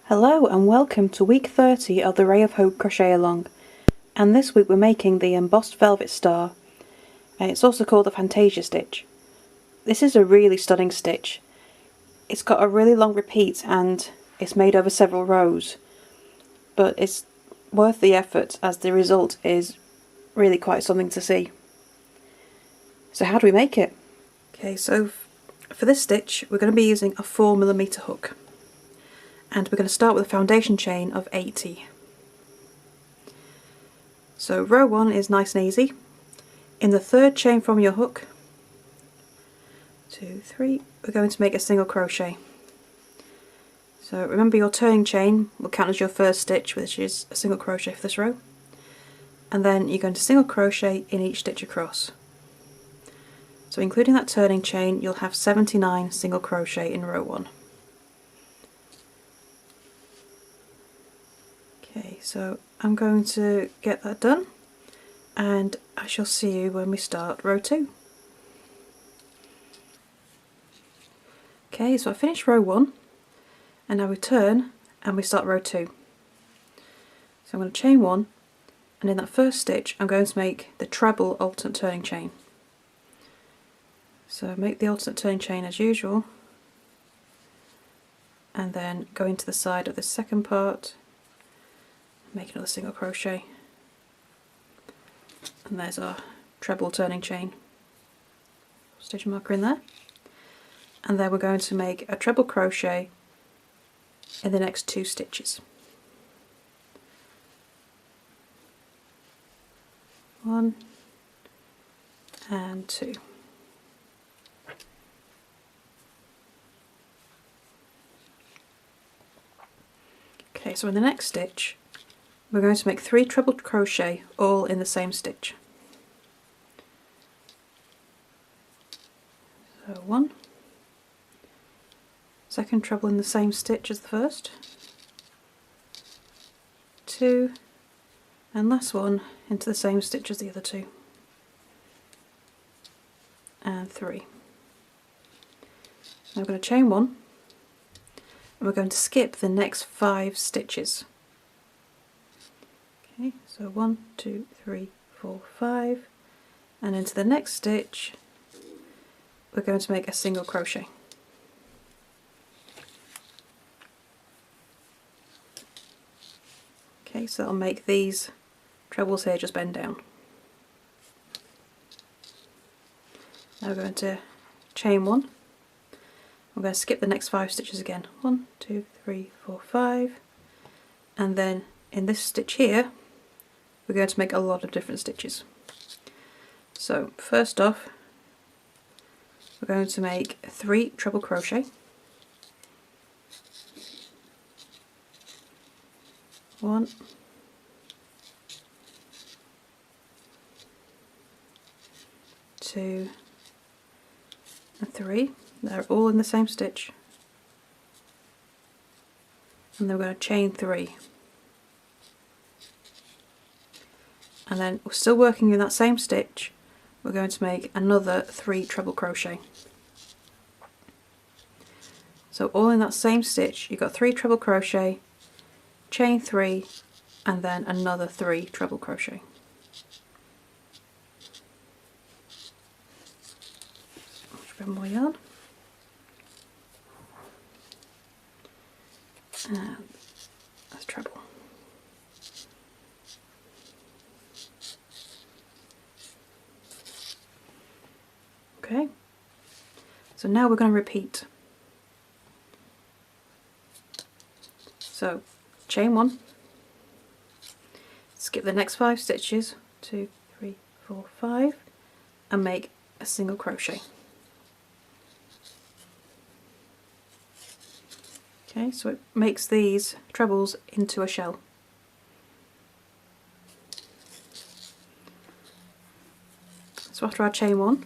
Hello and welcome to week 30 of the Ray of Hope Crochet Along, and this week we're making the Embossed Velvet Star, and it's also called the Fantasia stitch. This is a really stunning stitch. It's got a really long repeat and it's made over several rows, but it's worth the effort as the result is really quite something to see. So how do we make it? Okay, so for this stitch we're going to be using a 4mm hook. And we're going to start with a foundation chain of 80. So row 1 is nice and easy. In the third chain from your hook, 2, 3, we're going to make a single crochet. So remember your turning chain will count as your first stitch, which is a single crochet for this row. And then you're going to single crochet in each stitch across. So including that turning chain, you'll have 79 single crochet in row 1. Okay, so I'm going to get that done and I shall see you when we start row 2. Okay, so I finished row 1 and now we turn and we start row 2. So I'm going to chain 1, and in that first stitch I'm going to make the treble alternate turning chain. So make the alternate turning chain as usual and then go into the side of the second part, make another single crochet, and there's our treble turning chain. Stitch marker in there, and then we're going to make a treble crochet in the next 2 stitches. 1 and 2. Okay, so in the next stitch we're going to make 3 treble crochet all in the same stitch. So 1, second treble in the same stitch as the first, 2, and last one into the same stitch as the other 2, and 3. Now we're going to chain 1 and we're going to skip the next 5 stitches. Okay, so 1, 2, 3, 4, 5, and into the next stitch we're going to make a single crochet. Okay, so that'll make these trebles here just bend down. Now we're going to chain 1. I'm going to skip the next 5 stitches again. 1, 2, 3, 4, 5, and then in this stitch here we're going to make a lot of different stitches. So first off we're going to make 3 treble crochet, 1, 2 and 3. They're all in the same stitch, and then we're going to chain 3. And then we're still working in that same stitch, we're going to make another 3 treble crochet. So all in that same stitch you've got 3 treble crochet, chain 3, and then another 3 treble crochet. A bit more yarn. And that's treble. Okay, so now we're going to repeat. So chain 1, skip the next 5 stitches, 2, 3, 4, 5, and make a single crochet. Okay, so it makes these trebles into a shell. So after our chain 1,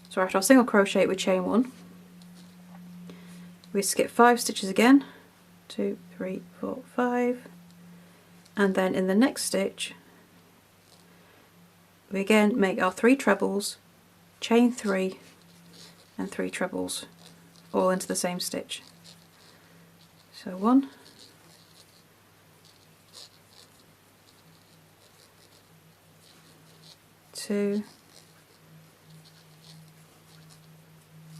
so after our single crochet we chain 1, we skip 5 stitches again, 2, 3, 4, 5, and then in the next stitch we again make our 3 trebles, chain 3 and 3 trebles all into the same stitch. So 1, 2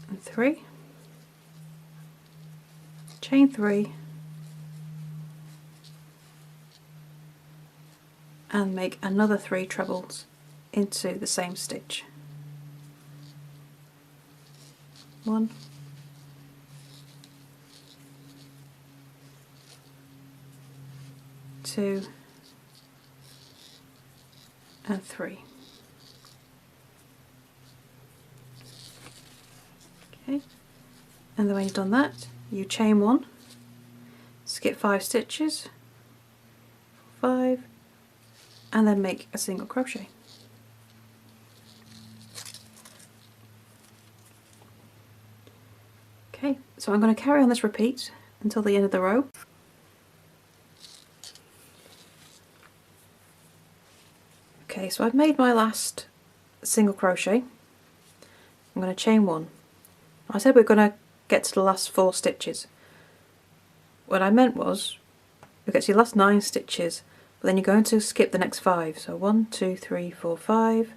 and 3, chain 3 and make another 3 trebles into the same stitch. 1, 2 and 3. Okay, and then when you've done that, you chain 1, skip 5 stitches, 5, and then make a single crochet. Okay, so I'm going to carry on this repeat until the end of the row. Okay, so I've made my last single crochet. I'm going to chain 1. I said we're going to get to the last 4 stitches. What I meant was you'll get to your last 9 stitches, but then you're going to skip the next 5. So 1, 2, 3, 4, 5,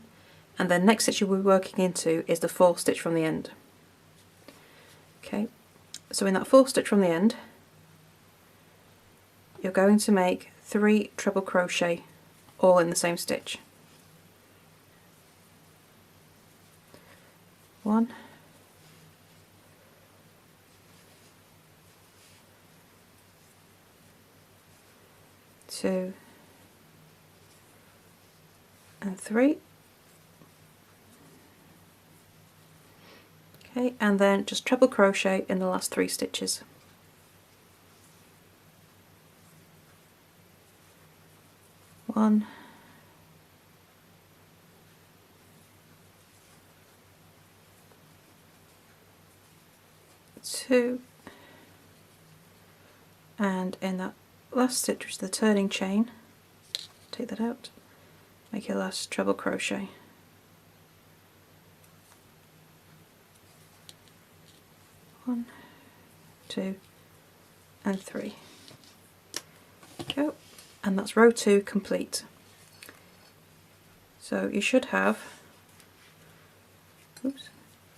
and then next stitch you'll be working into is the 4th stitch from the end. Okay, so in that 4th stitch from the end, you're going to make 3 treble crochet all in the same stitch. 1, 2 and 3. Okay, and then just treble crochet in the last 3 stitches. 1, 2, and in that last stitch, which is the turning chain, take that out, make your last treble crochet. 1, 2 and 3. Go, and that's row 2 complete. So you should have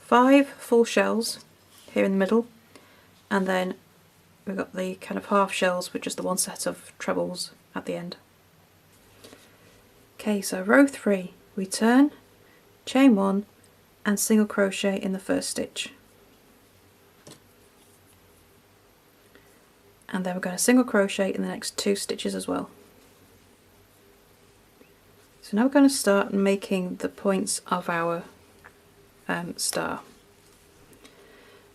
5 full shells here in the middle, and then we've got the kind of half shells with just the one set of trebles at the end. Okay, so row 3, we turn, chain 1 and single crochet in the first stitch. And then we're going to single crochet in the next 2 stitches as well. So now we're going to start making the points of our star.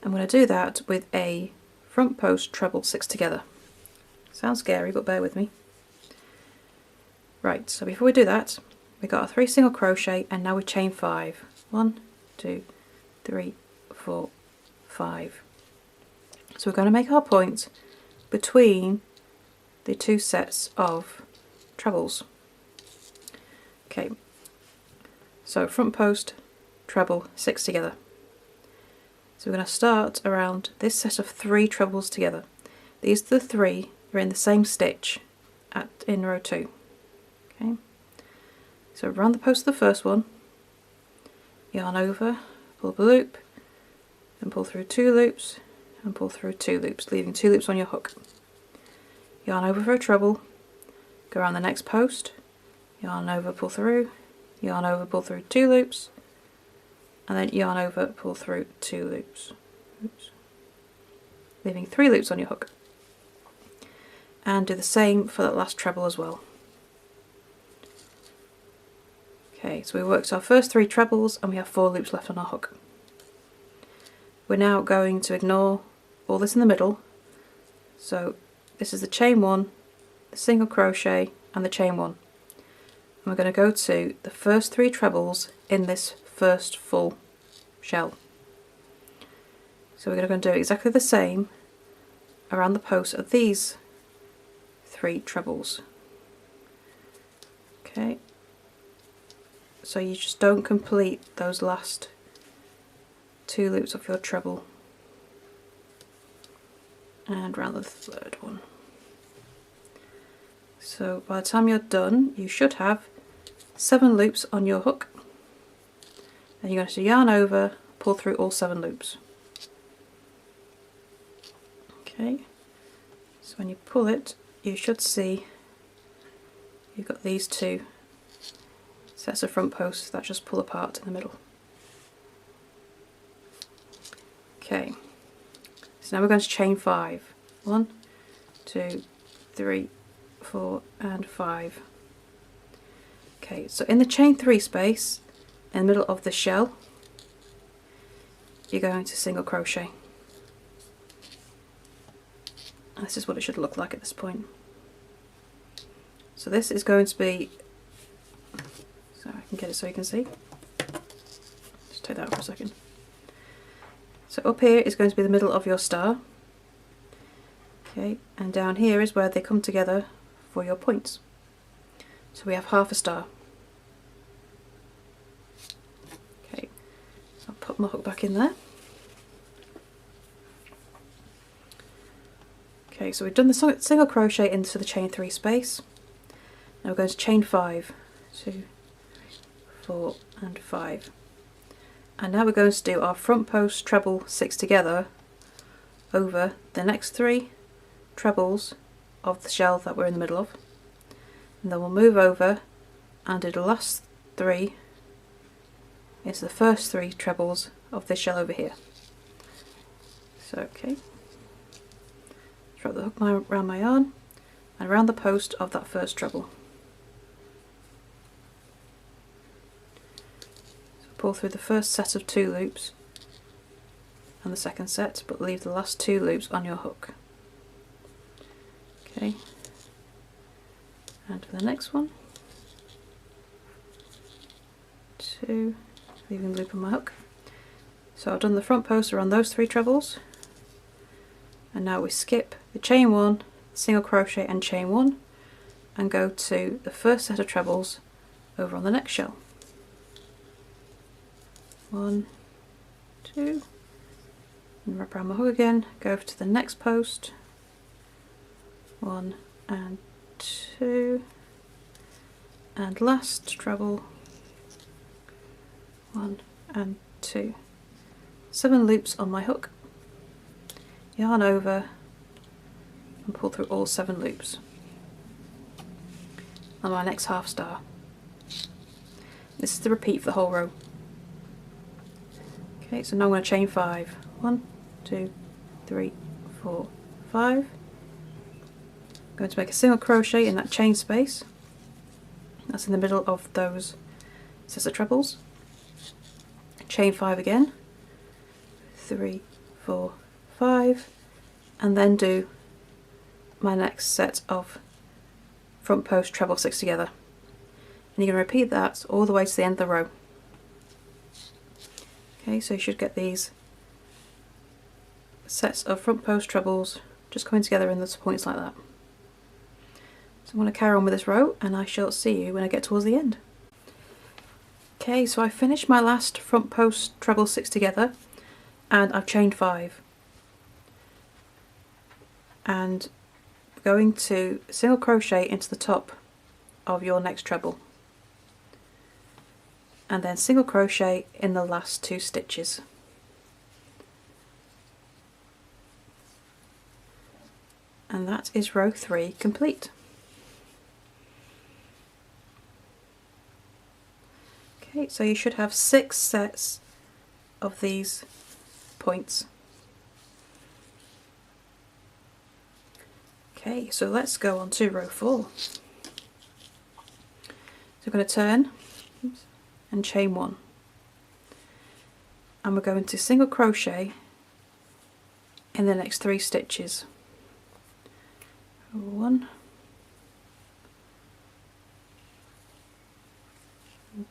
I'm going to do that with a front post treble 6 together. Sounds scary, but bear with me. Right, so before we do that, we got our 3 single crochet and now we chain 5. 1, 2, 3, 4, 5. So we're going to make our point between the 2 sets of trebles. Okay, so front post, treble, 6 together. So we're going to start around this set of 3 trebles together. These are the 3 that are in the same stitch in row 2. Okay, so around the post of the first one, yarn over, pull up a loop, and pull through 2 loops, and pull through 2 loops, leaving 2 loops on your hook. Yarn over for a treble, go around the next post, yarn over, pull through, yarn over, pull through 2 loops, and then yarn over, pull through 2 loops. Oops. Leaving 3 loops on your hook. And do the same for that last treble as well. Okay, so we worked our first 3 trebles and we have 4 loops left on our hook. We're now going to ignore all this in the middle. So this is the chain 1, the single crochet and the chain 1. And we're going to go to the first 3 trebles in this first full shell. So we're going to do exactly the same around the post of these 3 trebles. Okay, so you just don't complete those last 2 loops of your treble. and round the third one. So by the time you're done, you should have 7 loops on your hook, and you're going to yarn over, pull through all 7 loops. Okay, so when you pull it, you should see you've got these 2 sets of front posts that just pull apart in the middle. Okay, so now we're going to chain 5. 1, 2, 3, 4 and 5. Okay, so in the chain 3 space in the middle of the shell, you're going to single crochet. And this is what it should look like at this point. So this is going to be, so I can get it so you can see. Just take that out for a second. So up here is going to be the middle of your star. Okay, and down here is where they come together for your points. So we have half a star. Okay, so I'll put my hook back in there. Okay, so we've done the single crochet into the chain 3 space. Now we're going to chain 5, 2, 4 and 5. And now we're going to do our front post treble 6 together over the next 3 trebles of the shell that we're in the middle of. And then we'll move over and do the last 3 into the first 3 trebles of this shell over here. So okay, wrap the hook around my yarn and around the post of that first treble. So pull through the first set of 2 loops and the second set, but leave the last 2 loops on your hook. Okay, and for the next one, 2, leaving the loop on my hook. So I've done the front post around those 3 trebles, and now we skip the chain 1, single crochet and chain 1, and go to the first set of trebles over on the next shell. 1, 2, and wrap around my hook again, go over to the next post, 1 and 2, and last treble, 1 and 2. 7 loops on my hook, yarn over and pull through all 7 loops on my next half star. This is the repeat for the whole row. Okay, so now I'm going to chain 5. 1, 2, 3, 4, 5. I'm going to make a single crochet in that chain space. That's in the middle of those sets of trebles. Chain 5 again. 3, 4, 5, and then do my next set of front post treble 6 together. And you're going to repeat that all the way to the end of the row. Okay, so you should get these sets of front post trebles just coming together in those points like that. So I'm going to carry on with this row, and I shall see you when I get towards the end. Okay, so I finished my last front post treble 6 together, and I've chained 5. And going to single crochet into the top of your next treble, and then single crochet in the last 2 stitches. And that is row 3 complete. Okay, so you should have 6 sets of these points. Okay, so let's go on to row 4. So we're going to turn and chain 1, and we're going to single crochet in the next 3 stitches. 1,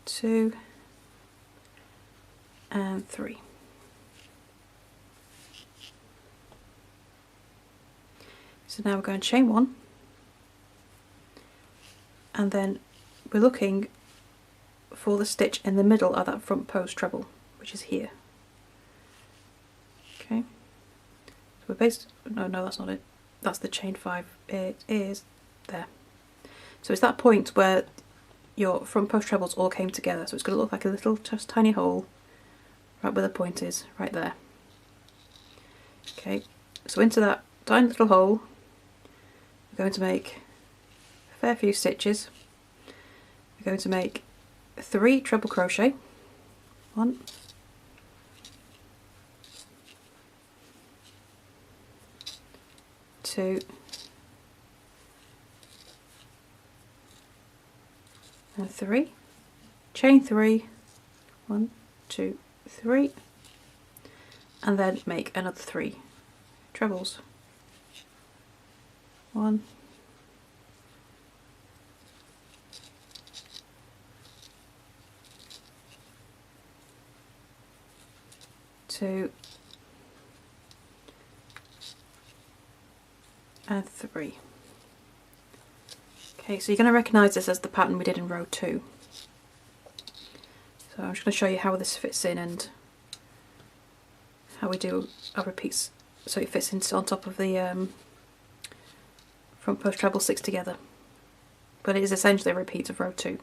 2 and 3. So now we're going to chain 1, and then we're looking for the stitch in the middle of that front post treble, which is here. Okay, so we're based, no, that's not it. That's the chain 5. It is there. So it's that point where your front post trebles all came together. So it's going to look like a little, just tiny hole right where the point is, right there. Okay, so into that tiny little hole, we're going to make a fair few stitches. We're going to make 3 treble crochet. 1, 2, and 3. Chain 3. 1, 2, 3. And then make another 3 trebles. 1, 2, and 3. Okay, so you're going to recognise this as the pattern we did in row 2. So I'm just going to show you how this fits in and how we do our repeats so it fits into on top of the front post treble 6 together. But it is essentially a repeat of row 2.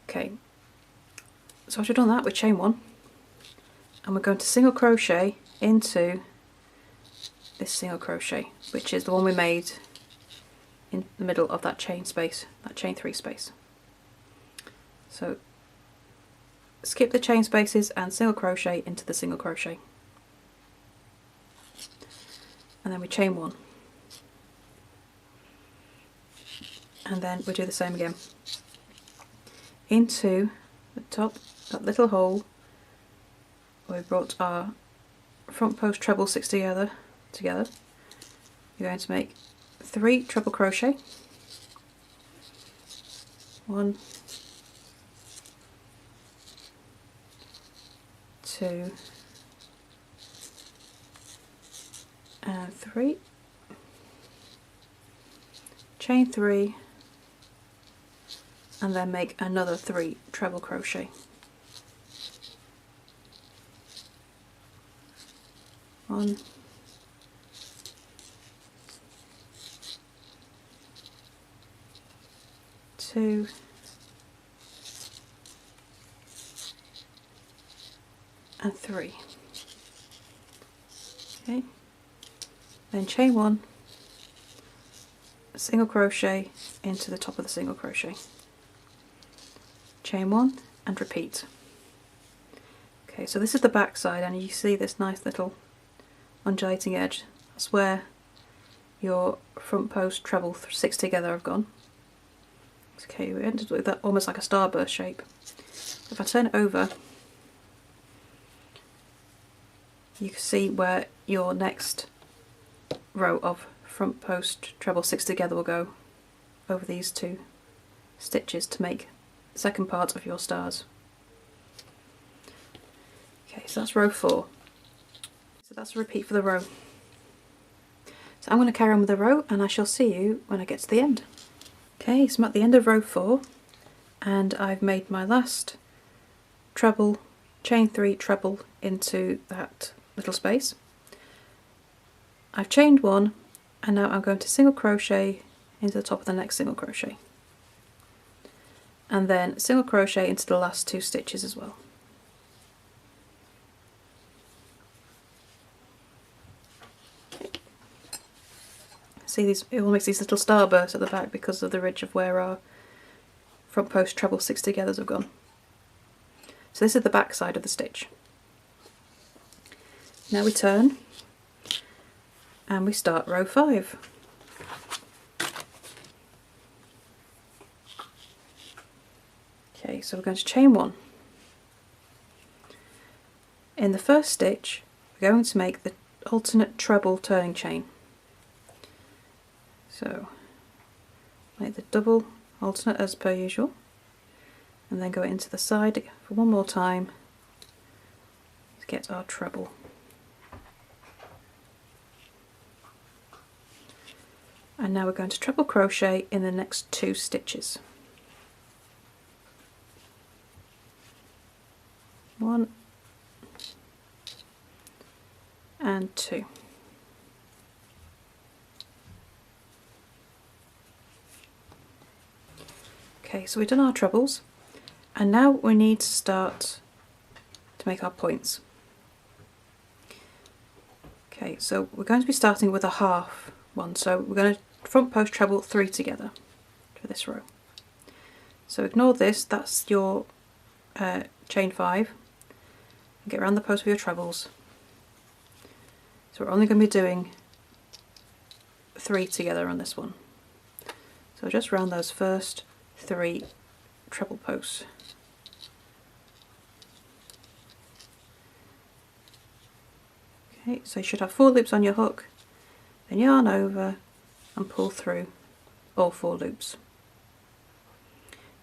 Okay, so after we've done that, we chain 1 and we're going to single crochet into this single crochet, which is the one we made in the middle of that chain space, that chain 3 space. So skip the chain spaces and single crochet into the single crochet, and then we chain 1, and then we do the same again into the top, that little hole where we brought our front post treble 6 together. You're going to make 3 treble crochet. 1, 2, and 3. Chain 3, and then make another 3 treble crochet. 1, 2, and 3. Okay, then chain 1, single crochet into the top of the single crochet, chain 1 and repeat. Okay, so this is the back side, and you see this nice little undulating edge. That's where your front post treble 6 together have gone. Okay, we ended with that almost like a starburst shape. If I turn it over, you can see where your next row of front post treble 6 together will go over these 2 stitches to make the second part of your stars. Okay, so that's row 4. So that's a repeat for the row. So I'm going to carry on with the row, and I shall see you when I get to the end. Okay, so I'm at the end of row 4, and I've made my last treble, chain 3 treble into that little space. I've chained 1, and now I'm going to single crochet into the top of the next single crochet, and then single crochet into the last 2 stitches as well. See, these, it all makes these little starbursts at the back because of the ridge of where our front post treble 6 togethers have gone. So this is the back side of the stitch. Now we turn and we start row 5. Okay, so we're going to chain 1. In the first stitch, we're going to make the alternate treble turning chain. So make the double alternate as per usual, and then go into the side for one more time to get our treble. And now we're going to treble crochet in the next 2 stitches. 1 and 2. Okay, so we've done our trebles, and now we need to start to make our points. Okay, so we're going to be starting with a half one, so we're going to front post treble 3 together for this row. So ignore this, that's your chain 5, and get around the post with your trebles. So we're only going to be doing 3 together on this one. So just round those first 3 treble posts. Okay, so you should have 4 loops on your hook, then yarn over and pull through all 4 loops.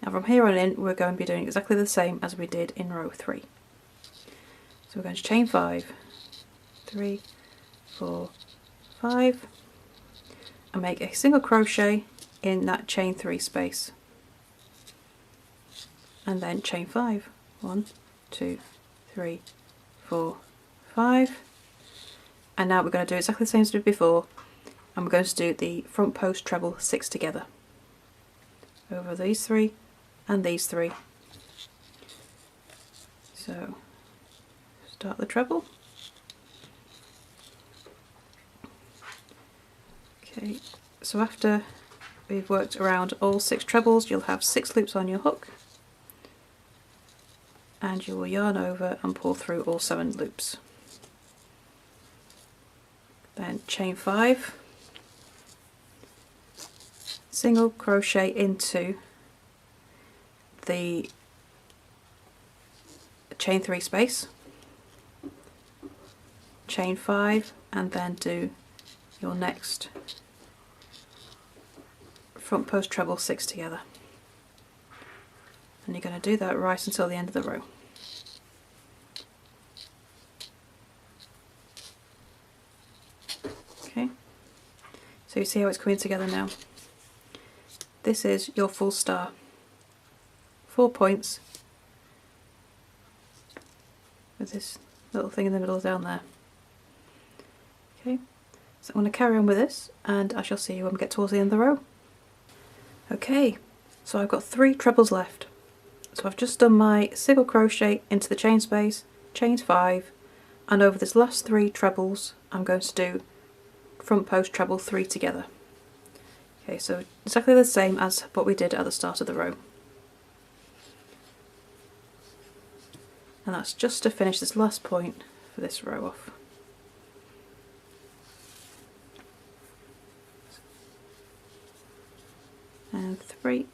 Now from here on in we're going to be doing exactly the same as we did in row 3. So we're going to chain 5, 3, 4, 5 and make a single crochet in that chain 3 space, and then chain 5, 1, 2, 3, 4, 5. And now we're going to do exactly the same as we did before, and we're going to do the front post treble 6 together over these 3 and these 3. So start the treble. Okay, so after we've worked around all 6 trebles, you'll have 6 loops on your hook, and you will yarn over and pull through all 7 loops. Then chain 5, single crochet into the chain 3 space, chain 5, and then do your next front post treble 6 together. And you're going to do that right until the end of the row. Okay, so you see how it's coming together now. This is your full star. 4 points with this little thing in the middle down there. Okay, so I'm going to carry on with this, and I shall see you when we get towards the end of the row. Okay, so I've got 3 trebles left. So I've just done my single crochet into the chain space, chain 5, and over this last 3 trebles I'm going to do front post treble 3 together. Okay, so exactly the same as what we did at the start of the row. And that's just to finish this last point for this row off. And 3.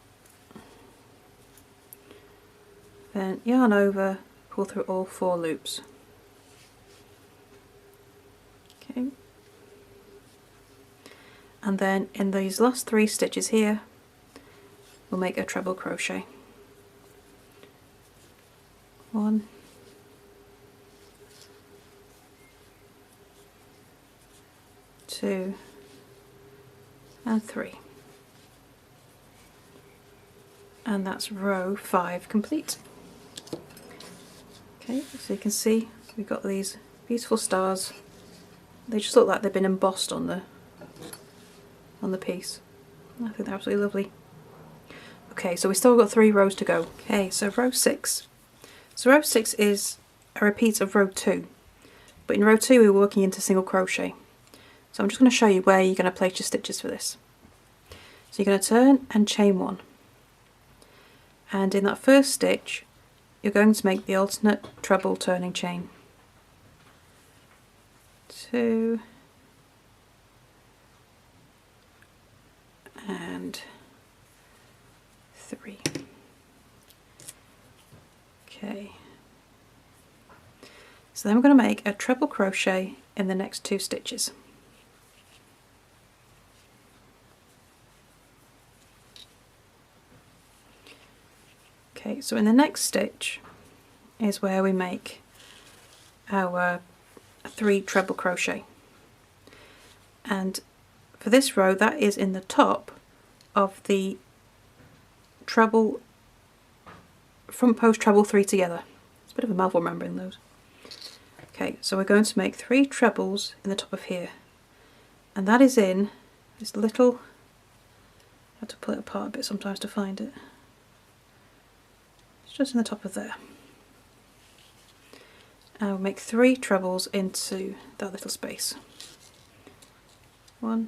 Then yarn over, pull through all 4 loops. Okay. And then in these last 3 stitches here, we'll make a treble crochet. 1, 2, and 3. And that's row 5 complete. Okay, so you can see we've got these beautiful stars. They just look like they've been embossed on the piece. I think they're absolutely lovely. Okay, so we've still got 3 rows to go. Okay, so row 6. So row 6 is a repeat of row 2, but in row 2 we were working into single crochet. So I'm just going to show you where you're going to place your stitches for this. So you're going to turn and chain 1, and in that first stitch you're going to make the alternate treble turning chain. 2 and 3. Okay, so then we're going to make a treble crochet in the next 2 stitches. Okay, so in the next stitch is where we make our 3 treble crochet, and for this row that is in the top of the treble front post treble 3 together. It's a bit of a mouthful remembering those. Okay, so we're going to make 3 trebles in the top of here, and that is in this little, I have to pull it apart a bit sometimes to find it, it's just in the top of there. And we'll make 3 trebles into that little space. 1,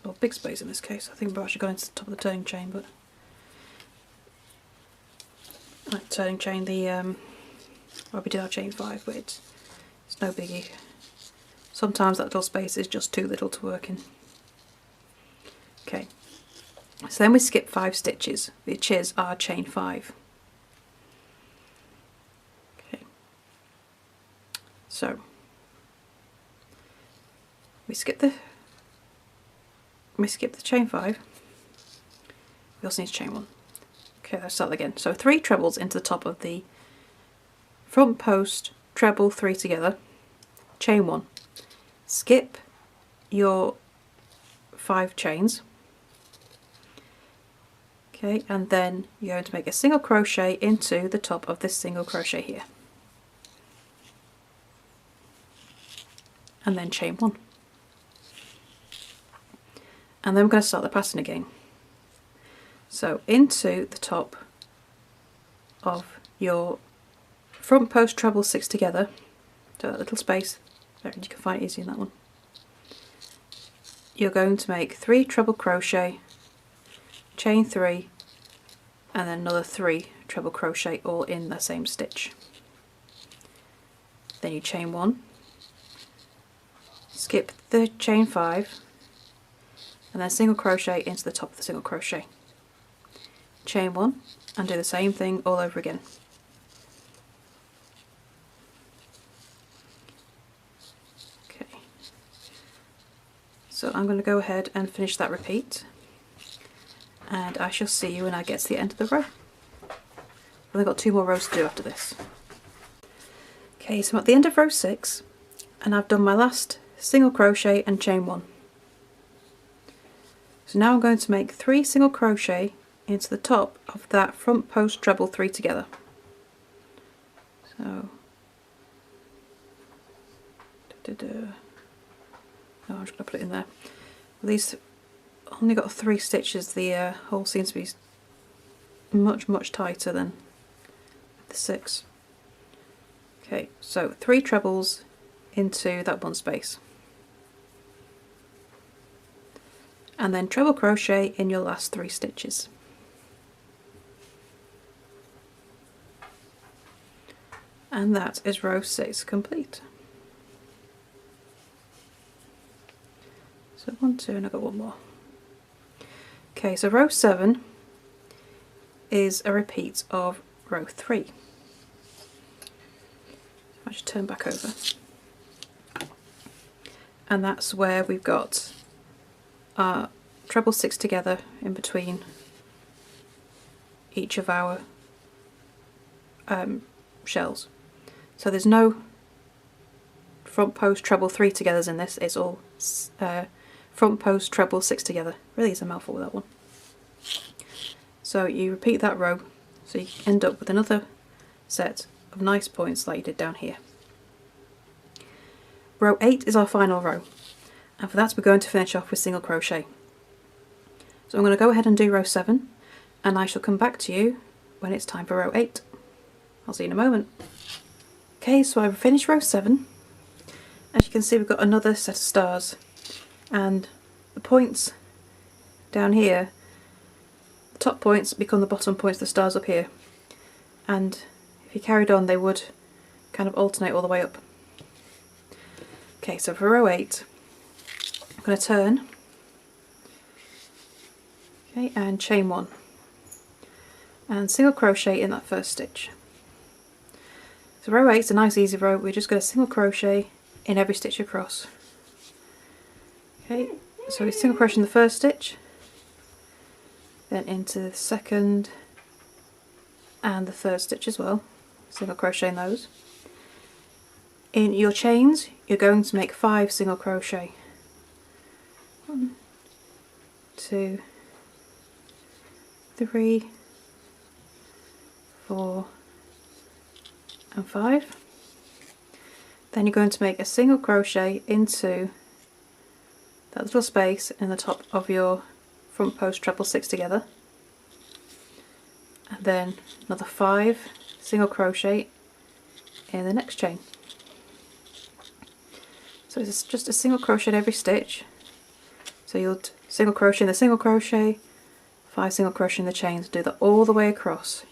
or big space in this case, I think we've actually gone into the top of the turning chain, but like turning chain, well, we did our chain 5, but it's no biggie. Sometimes that little space is just too little to work in. Okay, so then we skip 5 stitches, which is our chain 5. Okay, so we skip the chain 5. We also need to chain 1. Okay, let's start again. So 3 trebles into the top of the front post, treble 3 together, chain 1, skip your 5 chains, okay, and then you're going to make a single crochet into the top of this single crochet here, and then chain 1, and then we're going to start the pattern again. So into the top of your front post, treble 6 together, so that little space, you can find it easy in that one. You're going to make 3 treble crochet, chain 3, and then another 3 treble crochet all in the same stitch. Then you chain 1, skip the chain 5, and then single crochet into the top of the single crochet. Chain 1 and do the same thing all over again. Okay, so I'm going to go ahead and finish that repeat, and I shall see you when I get to the end of the row. I've only got 2 more rows to do after this. Okay, so I'm at the end of row 6 and I've done my last single crochet and chain 1. So now I'm going to make 3 single crochet into the top of that front post, treble 3 together. So no, I'm just going to put it in there. Well, these only got 3 stitches, the hole seems to be much tighter than the 6. Okay, so 3 trebles into that one space, and then treble crochet in your last 3 stitches. And that is row 6 complete. So 1, 2, and I've got 1 more. Okay, so row 7 is a repeat of row 3. I should turn back over. And that's where we've got our treble 6 together in between each of our shells. So there's no front post, treble 3 togethers in this, it's all front post, treble 6 together. Really is a mouthful with that one. So you repeat that row, so you end up with another set of nice points like you did down here. Row 8 is our final row, and for that we're going to finish off with single crochet. So I'm going to go ahead and do row 7, and I shall come back to you when it's time for row 8. I'll see you in a moment. Okay, so I've finished row 7. As you can see, we've got another set of stars, and the points down here, the top points become the bottom points, the stars up here, and if you carried on they would kind of alternate all the way up. Okay, so for row 8 I'm going to turn, okay, and chain 1 and single crochet in that first stitch. So row 8 is a nice easy row, we're just going to single crochet in every stitch across. Okay, so we single crochet in the first stitch, then into the second and the third stitch as well, single crochet in those. In your chains you're going to make 5 single crochet. 1, 2, 3, 4 and 5. Then you're going to make a single crochet into that little space in the top of your front post treble six together, and then another 5 single crochet in the next chain. So it's just a single crochet in every stitch. So you'll single crochet in the single crochet, 5 single crochet in the chains, do that all the way across.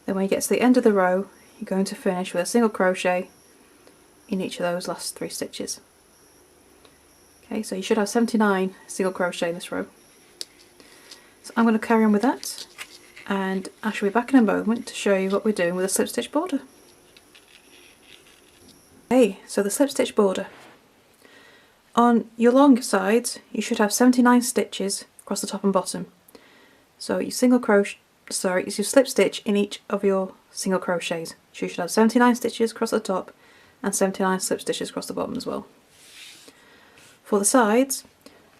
Then when you get to the end of the row, you're going to finish with a single crochet in each of those last 3 stitches. Okay, so you should have 79 single crochet in this row. So I'm going to carry on with that, and I shall be back in a moment to show you what we're doing with a slip stitch border. Okay, so the slip stitch border. On your long sides you should have 79 stitches across the top and bottom. So you slip stitch in each of your single crochets. So you should have 79 stitches across the top and 79 slip stitches across the bottom as well. For the sides,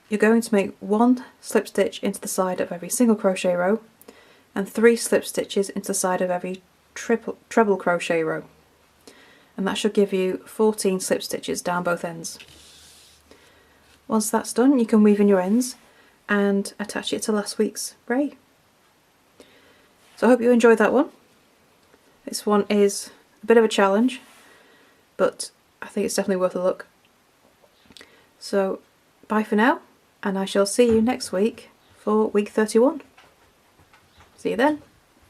you're going to make 1 slip stitch into the side of every single crochet row and 3 slip stitches into the side of every treble crochet row, and that should give you 14 slip stitches down both ends. Once that's done, you can weave in your ends and attach it to last week's ray. So I hope you enjoyed that one. This one is a bit of a challenge, but I think it's definitely worth a look. So bye for now, and I shall see you next week for week 31. See you then.